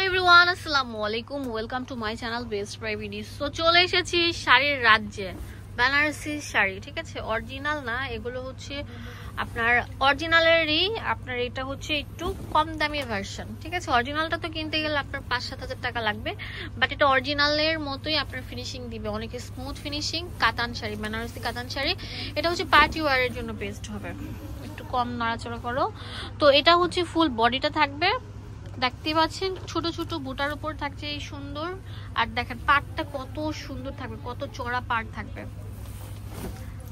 Everyone, আসসালামু আলাইকুম। Welcome to my channel best প্রাইভিডি। সো চলে এসেছি শাড়ির রাজ্যে, বেনারসি শাড়ি। ঠিক আছে, অরিজিনাল না, এগুলো হচ্ছে আপনার অরিজিনালেরই। আপনার এটা হচ্ছে একটু কম দামি ভার্সন। ঠিক আছে, অরিজিনালটা তো কিনতে গেলে আপনার 5-7 হাজার টাকা লাগবে, বাট এটা অরিজিনালের মতোই আপনার ফিনিশিং দিবে, অনেকে স্মুথ ফিনিশিং। কাতান শাড়ি, বেনারসি কাতান শাড়ি। এটা হচ্ছে পার্টি ওয়ারের জন্য বেস্ট হবে, একটু কম নড়াচড়া করো। তো এটা হচ্ছে ফুল বডিটা থাকবে, দেখতে পাচ্ছেন ছোট ছোট বুটার উপর থাকছে এই সুন্দর। আর দেখেন পাড়টা কত সুন্দর থাকবে, কত চড়া পাড় থাকবে।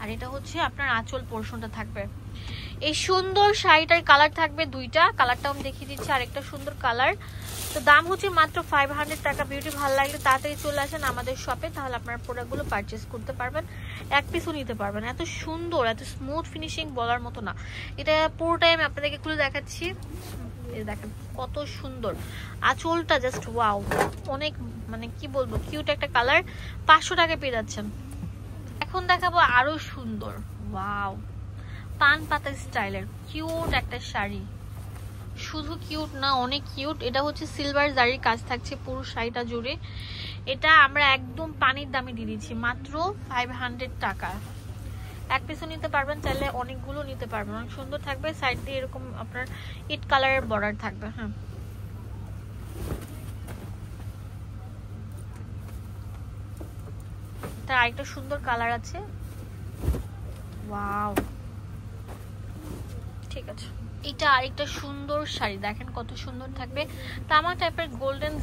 আর এটা হচ্ছে আপনার আঁচল পোর্শনটা থাকবে। এই সুন্দর শাড়িটার কালার থাকবে দুইটা, কালারটা আমি দেখিয়ে দিচ্ছি। আরেকটা সুন্দর কালার। তো দাম হচ্ছে মাত্র 500 টাকা। বিউটি ভালো লাগলে তাড়াতাড়ি চলে আসেন আমাদের শপে, তাহলে আপনার প্রোডাক্টগুলো পারচেস করতে পারবেন, এক পিসও নিতে পারবেন। এত সুন্দর, এত স্মুথ ফিনিশিং বলার মতো না। এটা পুরোটাই আমি আপনাদেরকে খুলে দেখাচ্ছি। দেখেন কত সুন্দর আঁচলটা, জাস্ট ওয়াও। অনেক মানে কি বলবো, কিউট একটা কালার। 500 টাকা পেয়ে যাচ্ছেন। এখন দেখাবো আরো সুন্দর, ওয়াও, পান পাতা স্টাইলের কিউট একটা শাড়ি। শুধু কিউট না, অনেক কিউট। এটা হচ্ছে সিলভার জারির কাজ থাকছে পুরো শাড়িটা জুড়ে। এটা আমরা একদম পানির দামে দিয়ে দিচ্ছি, মাত্র 500 টাকা। এক পিসও নিতে পারবেন, চাইলে অনেকগুলো নিতে পারবেন। অনেক সুন্দর থাকবে। সাইড দিয়ে এরকম আপনার ইট কালারের বর্ডার থাকবে। হ্যাঁ, তার আরেকটা সুন্দর কালার আছে, ওয়াও। ঠিক আছে, এটা আরেকটা সুন্দর শাড়ি, দেখেন কত সুন্দর থাকবে। তামা টাইপের গোল্ডেন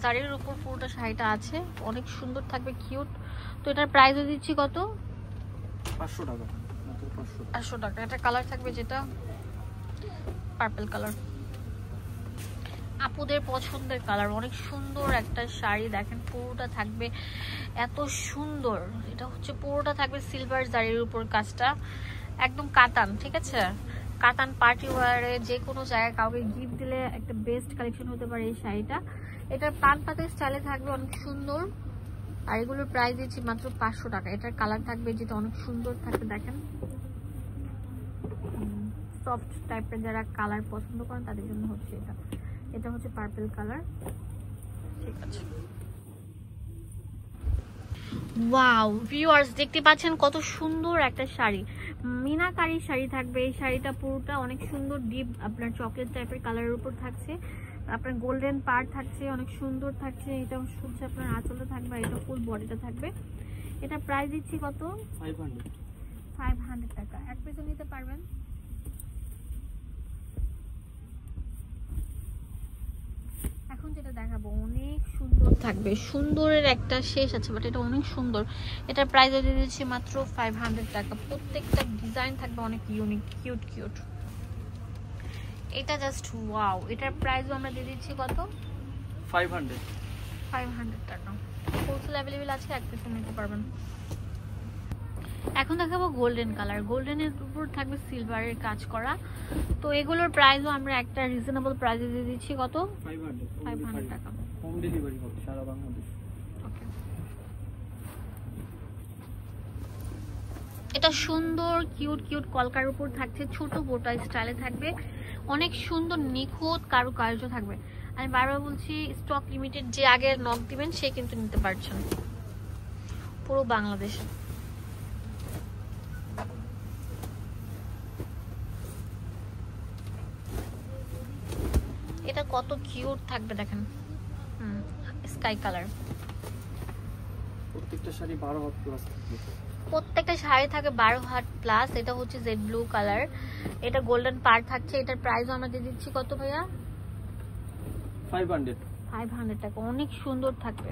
জারির উপর পুরোটা শাড়িটা আছে, অনেক সুন্দর থাকবে, কিউট। তো এটার প্রাইস দিচ্ছি কত? 500 টাকা। 500 টাকা। এটা কালার থাকবে যেটা পার্পল কালার, আপুদের পছন্দের কালার। অনেক সুন্দর একটা শাড়ি, দেখেন পুরোটা থাকবে এত সুন্দর। এটা হচ্ছে পুরোটা থাকবে সিলভার জারির উপর কাজটা, একদম কাতান। ঠিক আছে, কাতান পার্টি ওয়ারে যে কোনো জায়গায় কাউকে গিফট দিলে একটা বেস্ট কালেকশন হতে পারে এই শাড়িটা। এটার পান পাতা স্টাইলে থাকবে, অনেক সুন্দর। আর এগুলোর প্রাইস দিচ্ছি মাত্র 500 টাকা। এটার কালার থাকবে যেটা অনেক সুন্দর থাকবে, দেখেন সফট টাইপের যারা কালার পছন্দ করেন তাদের জন্য হচ্ছে এটা। এটা হচ্ছে পার্পল কালার। ঠিক আছে, ওয়াও ভিউয়ার্স, দেখতে পাচ্ছেন কত সুন্দর একটা শাড়ি, মিনাকারি শাড়ি থাকবে। এই শাড়িটা পুরোটা অনেক সুন্দর, ডিপ আপনার চকলেট টাইপের কালারের উপর থাকছে, আপনার গোল্ডেন পাড় থাকছে, অনেক সুন্দর থাকছে। এটা হচ্ছে আপনার আঁচলটা থাকবে, এটা ফুল বডিটা থাকবে। এটা প্রাইস দিচ্ছি কত? 500 টাকা। এক পিসও নিতে পারবেন। এখন যেটা দেখাবো অনেক সুন্দর থাকবে, সুন্দরের একটা শেষ আছে, বাট এটা অনেক সুন্দর। এটার প্রাইস দিয়ে দিচ্ছি মাত্র 500 টাকা। প্রত্যেকটা ডিজাইন থাকবে অনেক ইউনিক, কিউট কিউট। এটা জাস্ট ওয়াও। এটার প্রাইসও আমরা দিয়ে দিচ্ছি কত? 500 টাকা। হোলসেল অ্যাভেলেবেল আছে, এক পিসও নিতে পারবেন। এখন দেখাবো গোল্ডেন কালার। গোল্ডেনের উপর থাকবে সিলভারের কাজ করা। তো এগুলোর প্রাইসও আমরা একটা রিজনেবল প্রাইসে দিয়ে দিচ্ছি কত? 500 টাকা। হোম ডেলিভারি হবে সারা বাংলাদেশ। ওকে, এটা সুন্দর কিউট কিউট কলকার উপর থাকছে, ছোট বোটা স্টাইলে থাকবে, অনেক সুন্দর নিখুঁত কারুকার্য থাকবে। আমি বারবার বলছি, স্টক লিমিটেড, যে আগে নক দিবেন সে কিন্তু নিতে পারছেন পুরো বাংলাদেশে। এটা কত কিউট থাকবে দেখেন, স্কাই কালার। প্রত্যেকটা শাড়ি 12 হাত প্লাস থাকবে। প্রত্যেকটা শাড়ি থাকে 12 হাত প্লাস। এটা হচ্ছে জেড ব্লু কালার, এটা গোল্ডেন পার থাকছে। এটার প্রাইসও আমরা দিয়ে দিচ্ছি কত ভাইয়া? 500 টাকা। অনেক সুন্দর থাকবে।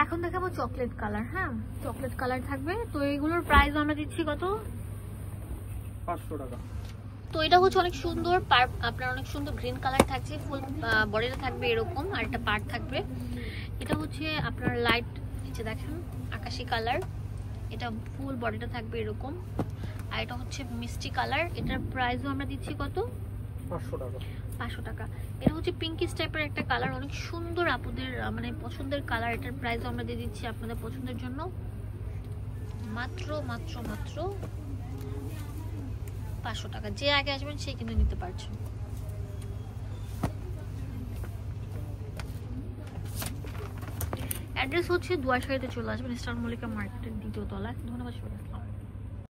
এখন দেখাবো চকলেট কালার। হ্যাঁ, চকলেট কালার থাকবে। তো এইগুলোর প্রাইস আমরা দিচ্ছি কত? 500 টাকা। তো এটা হচ্ছে অনেক সুন্দর, আপনার অনেক সুন্দর গ্রিন কালার থাকছে, ফুল বডিটা থাকবে এরকম, আর একটা পার্ট থাকবে। এটা হচ্ছে আপনার লাইট নিচে দেখেন আকাশি কালার, এটা ফুল বডিটা থাকবে এরকম। আর এটা হচ্ছে মিষ্টি কালার। এটার প্রাইসও আমরা দিচ্ছি কত? 500 টাকা। 500 টাকা। এটা হচ্ছে পিঙ্কিশ টাইপের একটা কালার, অনেক সুন্দর, আপুদের মানে পছন্দের কালার। এটার প্রাইসও আমরা দিয়ে দিচ্ছি আপনাদের পছন্দের জন্য মাত্র মাত্র মাত্র 500 টাকা। যে আগে আসবেন সে কিন্তু নিতে পারছেন। অ্যাড্রেস হচ্ছে দুয়ারশাহীতে চলে আসবেন, স্টার মল্লিকা মার্কেটের দ্বিতীয় তলায়। ধন্যবাদ সবাইকে।